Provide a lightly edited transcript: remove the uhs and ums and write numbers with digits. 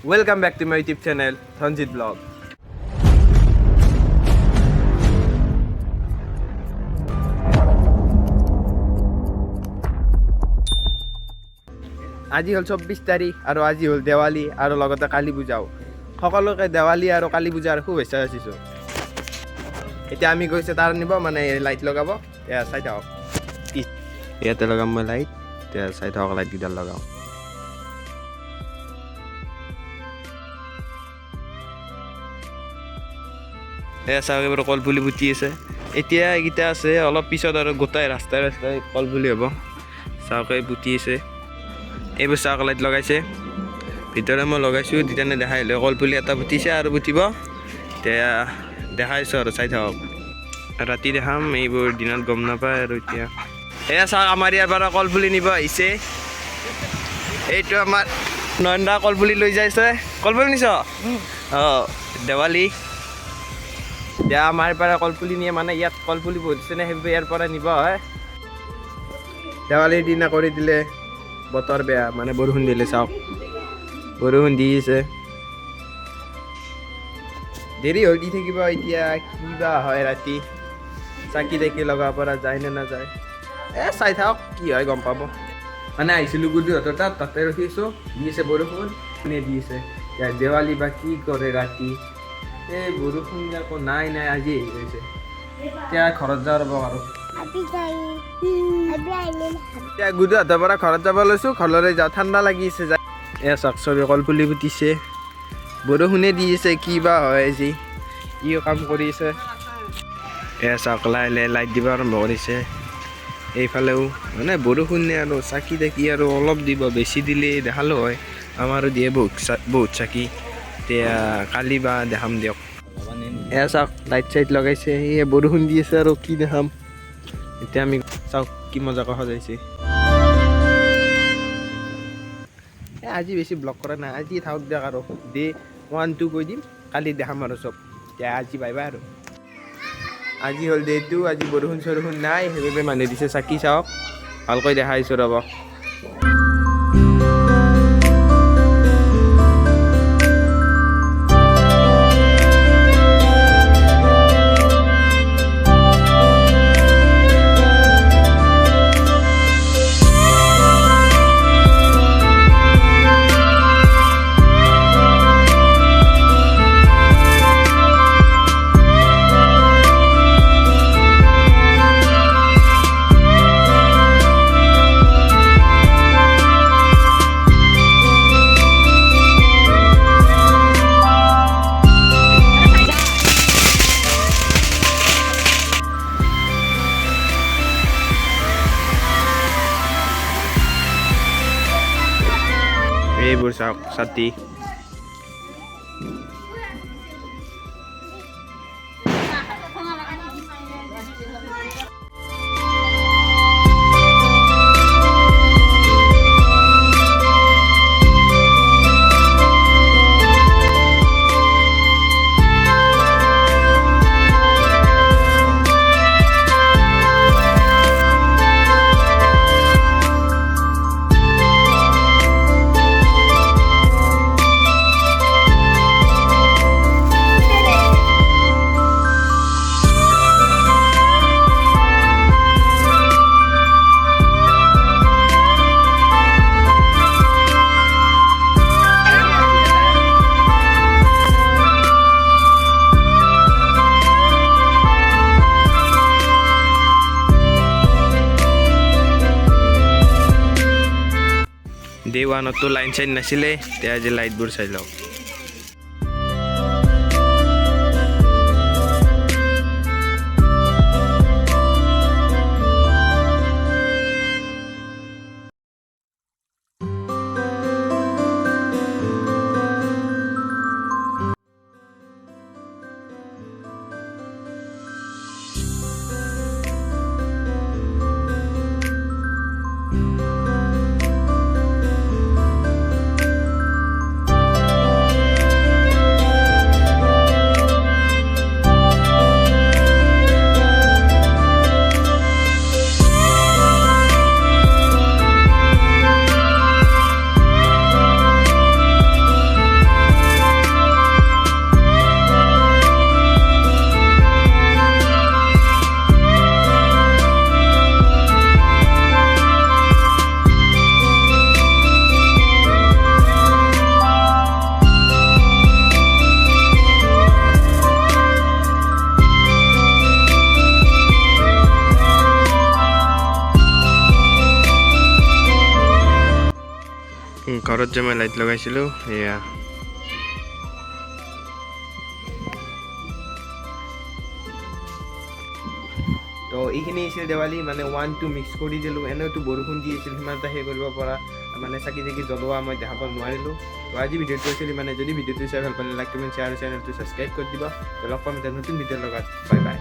Welcome back to my YouTube channel, Thanjit Vlog. আজি হল 24 তাৰিখ আৰু আজি হল দেৱালী আৰু লগতে কালী পূজাও সকলোকে দেৱালী আৰু কালী পূজাৰ শুভেচ্ছা যাচিছো এতিয়া আমি গৈছে তাৰ নিব মানে লাইট লগাব এয়া চাই থাকক ইয়াতে লগাম মই লাইট এয়া চাই থাকক লাইট কিডাল লগাও এয়া চাওক এবাৰ কলপুলি বুটি আছে এতিয়া এইকেইটা আছে অলপ পিছত আৰু গোটাই ৰাস্তাই ৰাস্তাই কলপুলি হ'ব চাওক এই বুটি আছে এইবোৰ চাওক লাইট লগাইছে ভিতৰে মই লগাইছোঁ দিতানে দেখাই লৈ কলপুলি এটা বুটিছে আৰু বুটিব এতিয়া দেখাইছোঁ আৰু চাই থাকক ৰাতি দেখাম এইবোৰ দিনত গম নাপায় আৰু এতিয়া এয়া চাওক আমাৰ ইয়াৰ পৰা কলপুলি নিব আহিছে এইটো আমাৰ নয়নদা কলপুলি লৈ যাইছে কলপুলি নিছ অঁ দেৱালী এতিয়া আমাৰ পৰা কলপুলি নিয়ে মানে ইয়াত কলপুলি বহিছে নে সেইবোৰ ইয়াৰ পৰা নিব হয় দেৱালীৰ দিনা কৰি দিলে বতৰ বেয়া মানে বৰষুণ দিলে চাওক বৰষুণ দি আছে দেৰি হৈ দি থাকিব এতিয়া কিবা হয় ৰাতি চাকি তাকি লগাব পৰা যায় নে নাযায় চাই থাকক কি হয় গম পাব মানে আহিছিলোঁ গুৰুহঁতৰ তাতে ৰখিছোঁ দি আছে বৰষুণ কোনে দি আছে দেৱালী বা কি কৰে ৰাতি এই বৰষুণ আকৌ নাই নাই আজি আহি গৈছে এতিয়া ঘৰত যাব ৰ'ব আৰু এতিয়া গুৰুহাটৰ পৰা ঘৰত যাব লৈছোঁ ঘৰলৈ যাওঁ ঠাণ্ডা লাগিছে যায় এয়া চাওক চবে কলপুলি পুতিছে বৰষুণে দি আছে কি বা হয় আজি কি কাম কৰি আছে এয়া চাওক লাইট দিব আৰম্ভ কৰিছে এইফালেও মানে বৰষুণে আৰু চাকি তাকি আৰু অলপ দিব বেছি দিলে দেখালোঁ হয় আমাৰো দিয়ে বহুত চাকি এতিয়া কালি বা দেখাম দিয়ক এয়া চাওক লাইট চাইট লগাইছে সেয়ে বৰষুণ দি আছে আৰু কি দেখাম এতিয়া আমি চাওক কি মজাকৈ সজাইছে আজি বেছি ব্লগ কৰা নাই আজি থাকক দিয়ক আৰু ডে 1 2 কৈ দিম কালি দেখাম আৰু চব এতিয়া আজি বাই বাই আৰু আজি হ'ল ডে 2 আজি বৰষুণ চৰষুণ নাই সেইবাবে মানুহে দিছে চাকি চাওক ভালকৈ দেখাইছোঁ ৰ'ব এইবোৰ চাওক ছাতি ডে 1 তো লাইন চাইন নাছিলে এতিয়া আজি লাইটবোৰ চাই লওক ঘৰত যে মই লাইট লগাইছিলোঁ এয়া তো এইখিনি আছিল দেৱালী মানে 1-2 মিক্স কৰি দিলোঁ এনেওতো বৰষুণ দি আছিল সিমান এটা সেই কৰিব পৰা মানে চাকি জ্বলোৱা মই দেখাব নোৱাৰিলোঁ তো আজি ভিডিঅ'টো আছিল মানে যদি ভিডিঅ'টো চাই ভাল পালে লাইক কমেণ্ট শ্বেয়াৰ আৰু চেনেলটো ছাবস্ক্ৰাইব কৰি দিব তো লগ পাম এটা নতুন ভিডিঅ'ৰ লগত বাই বাই